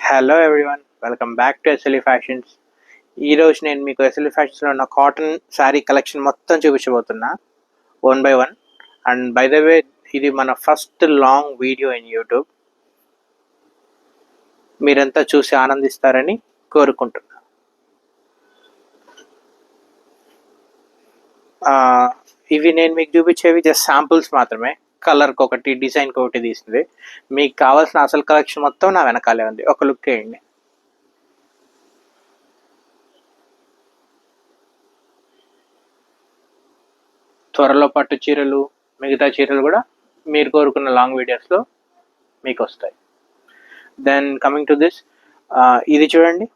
Hello everyone, welcome back to SLE fashions. ఈరోజు నేను మీకు ఎస్ఎల్ఈ ఫ్యాషన్స్లో ఉన్న కాటన్ శారీ కలెక్షన్ మొత్తం చూపించబోతున్నా one by one. And by the way, ఇది మన first long video in YouTube. మీరంతా చూసి ఆనందిస్తారని కోరుకుంటున్నా. ఇవి నేను మీకు చూపించేవి జస్ట్ శాంపుల్స్ మాత్రమే. కలర్కి ఒకటి, డిజైన్కి ఒకటి తీసింది. మీకు కావాల్సిన అసలు కలెక్షన్ మొత్తం నా వెనకాలే ఉంది. ఒక లుక్ వేయండి. త్వరలో పట్టు చీరలు, మిగతా చీరలు కూడా మీరు కోరుకున్న లాంగ్ వీడియోస్లో మీకు వస్తాయి. దెన్ కమింగ్ టు దిస్, ఇది చూడండి,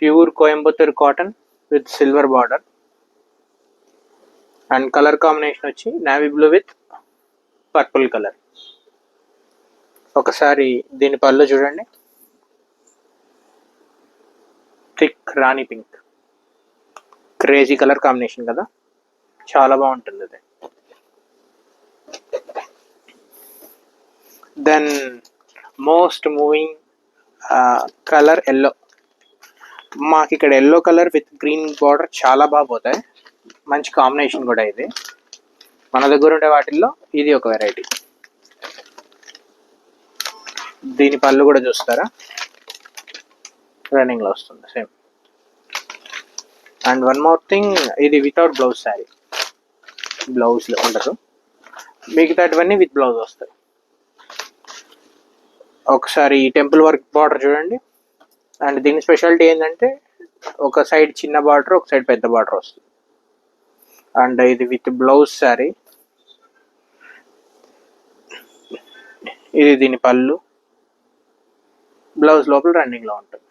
pure Coimbatore cotton with silver border and colour combination వచ్చి navy blue with purple colour. ఒకసారి దీని పళ్ళు చూడండి, thick rani pink, crazy colour combination కదా, చాలా బాగుంటుంది అది. Then most moving colour yellow. మాకు ఇక్కడ yellow colour with green border చాలా బాగా పోతాయి. మంచి కాంబినేషన్ కూడా ఇది. మన దగ్గర ఉండే వాటిల్లో ఇది ఒక వెరైటీ. దీని పళ్ళు కూడా చూస్తారా, రన్నింగ్లో వస్తుంది same. And one more thing, ఇది వితౌట్ బ్లౌజ్ శారీ, బ్లౌజ్లో ఉండదు. మిగతావన్నీ విత్ బ్లౌజ్ వస్తాయి. ఒకసారి టెంపుల్ వర్క్ బార్డర్ చూడండి. అండ్ దీని స్పెషాలిటీ ఏంటంటే, ఒక సైడ్ చిన్న బార్డర్, ఒక సైడ్ పెద్ద బార్డర్ వస్తుంది. అండ్ ఇది విత్ బ్లౌజ్ శారీ. ఇది దీని పళ్ళు, బ్లౌజ్ లోపల రన్నింగ్లో ఉంటుంది.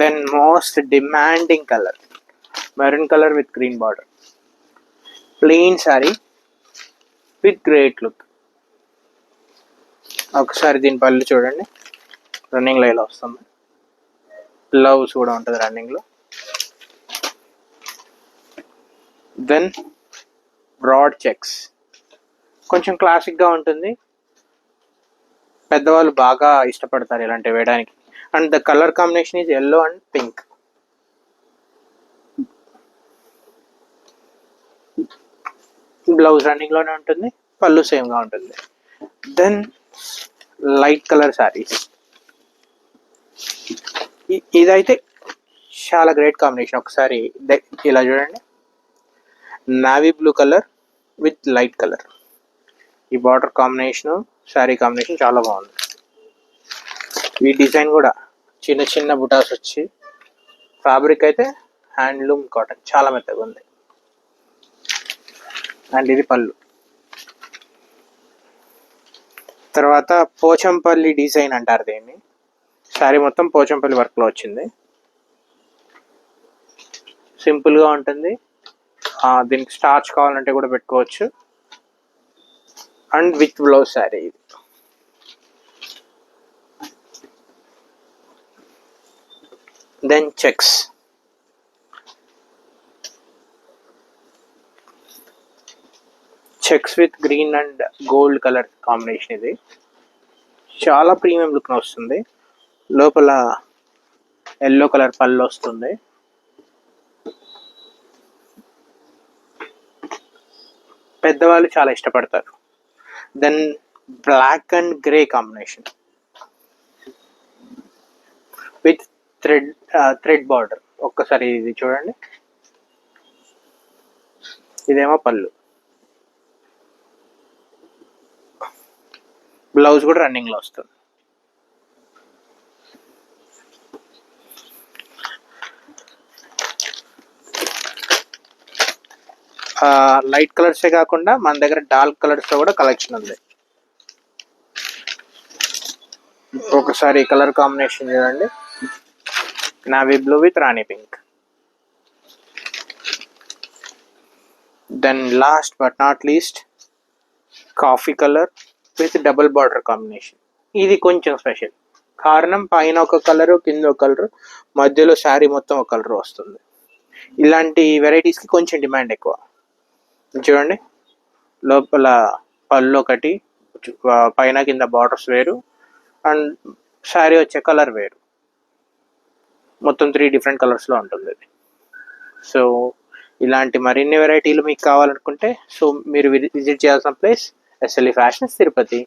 Then most demanding colour, maroon colour with green border, plain sari with great look. ఒకసారి దీని పళ్ళు చూడండి, రన్నింగ్లో ఇలా వస్తుంది. బ్లౌజ్ కూడా ఉంటుంది రన్నింగ్లో. దెన్ బ్రాడ్ చెక్స్, కొంచెం క్లాసిక్గా ఉంటుంది. పెద్దవాళ్ళు బాగా ఇష్టపడతారు ఇలాంటివి వేయడానికి. And the colour combination is yellow and pink. Blouse రన్నింగ్లోనే ఉంటుంది, పళ్ళు సేమ్గా ఉంటుంది. దెన్ లైట్ కలర్ శారీస్, ఇదైతే చాలా గ్రేట్ కాంబినేషన్. ఒకసారి ఇలా చూడండి, navy blue colour with light colour. ఈ బార్డర్ కాంబినేషన్, శారీ కాంబినేషన్ చాలా బాగుంది. ఈ డిజైన్ కూడా చిన్న చిన్న బుటాస్ వచ్చి, ఫ్యాబ్రిక్ అయితే హ్యాండ్లూమ్ కాటన్, చాలా మెత్తగా ఉంది. అండ్ ఇది పళ్ళు. తర్వాత పోచంపల్లి డిజైన్ అంటారు దీన్ని. శారీ మొత్తం పోచంపల్లి వర్క్లో వచ్చింది. సింపుల్గా ఉంటుంది. దీనికి స్టార్చ్ కావాలంటే కూడా పెట్టుకోవచ్చు. అండ్ విత్ బ్లౌజ్ శారీ ఇది. Then checks, checks with green and gold colour combination. ఇది చాలా ప్రీమియం లుక్ వస్తుంది. లోపల ఎల్లో కలర్ పళ్ళు వస్తుంది. పెద్దవాళ్ళు చాలా ఇష్టపడతారు. Then black and grey combination with thread border. ఒక్కసారి ఇది చూడండి, ఇదేమో పళ్ళు, బ్లౌజ్ కూడా రన్నింగ్లో వస్తుంది. లైట్ కలర్సే కాకుండా మన దగ్గర డార్క్ కలర్స్లో కూడా కలెక్షన్ ఉంది. ఒకసారి కలర్ కాంబినేషన్ చూడండి, navy blue with rani pink. Then last but not least, coffee colour with double border combination. ఇది కొంచెం స్పెషల్, కారణం పైన ఒక కలరు, కింద ఒక కలరు, మధ్యలో శారీ మొత్తం ఒక కలర్ వస్తుంది. ఇలాంటి వెరైటీస్కి కొంచెం డిమాండ్ ఎక్కువ. చూడండి, లోపల పళ్ళు ఒకటి, తీసుకోవచ్చు. పైన కింద బార్డర్స్ వేరు అండ్ శారీ వచ్చే కలర్ వేరు, మొత్తం 3 డిఫరెంట్ కలర్స్లో ఉంటుంది ఇది. సో ఇలాంటి మరిన్ని వెరైటీలు మీకు కావాలనుకుంటే సో మీరు విజిట్ చేయాల్సిన ప్లేస్ ఎస్ఎల్ఈ ఫ్యాషన్స్ తిరుపతి.